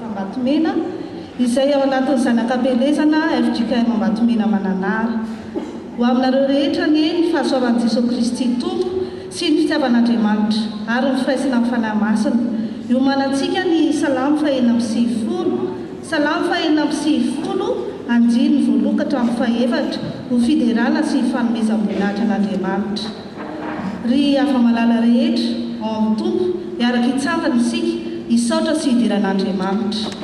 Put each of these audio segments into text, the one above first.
Mambatomena izay ao anatin'ny zanakam-pielezana FJK Mambatomena Mananara. Ho aminareo rehetra ny fahasoavan'i Jesosy Kristy Tompo sy ny fitiavan'Andriamanitra ary ny firaisana amin'ny fanahy masina iomanantsika ny salamo fahaenina amby sivifolo, salamo fahaenina amby sivifolo, anjiny voalokatra amin'ny fahaefatra ho fiderana sy fanomezam-boninahitra an'Andriamanitra. Ry afa-malala rehetra ao amin'ny Tompo miaraka hitsangana isika hisaotra sy hidiran'Andriamanitra.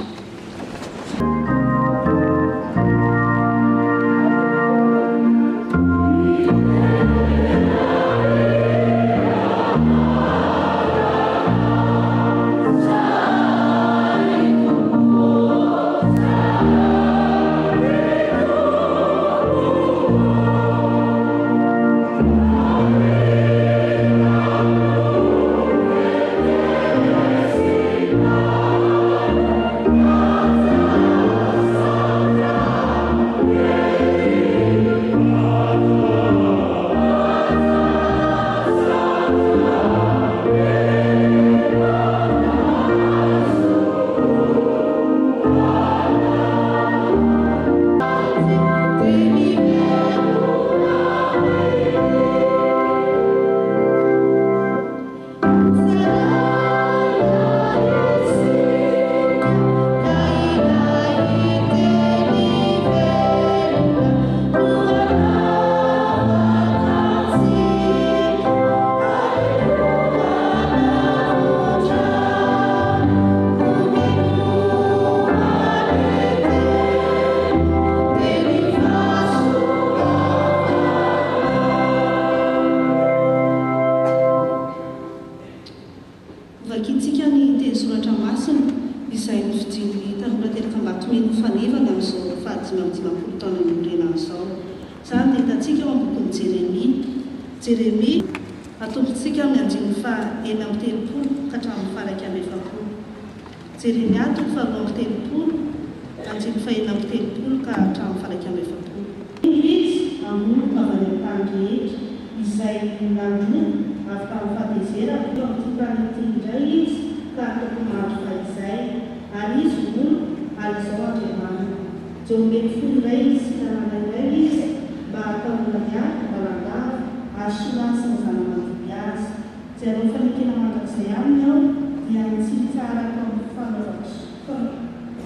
antsika eo ambokony Jeremia atompontsika amin'ny andiny enina amby telopolo ka hatramin'ny faraika amby efapolo. Jeremia toko faharoa amby telopolo andiny fahaenina amby telopolo ka hatramin'ny faraika amby efapolo. Izy ambono avy any amin'ny tany rehetra izay nandroa avy tamin'ny fahatezera eo amin'ity planety indray izy ka toko mahandro fahizay ary izy mono ary izao Andriamanitra. Jehovah folo iray izy tanàna iray izy mba ataona miaraka mbalandava ary solasy ny zana-mandidy azy. Izay anao fanekena mandrakizay aminy ao dia tsy mitsaraka amin'ny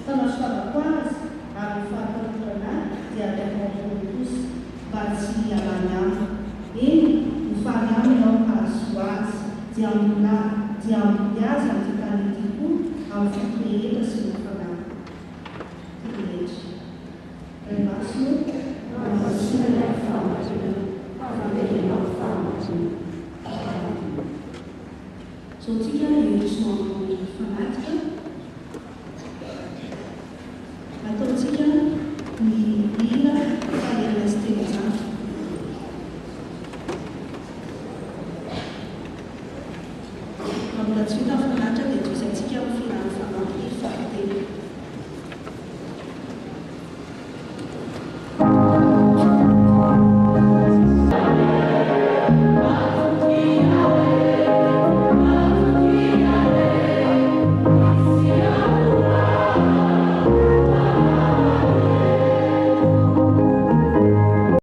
fanasoavako azy ary ny fahatanorana dia ataoko ambony kosa mba tsy alany aminy. Eny mifaly aminy ao azo azy dia ambony azy amin'ny planety koa amin'ny foko rehetra sy ny fanana. So, tika io somary fanatika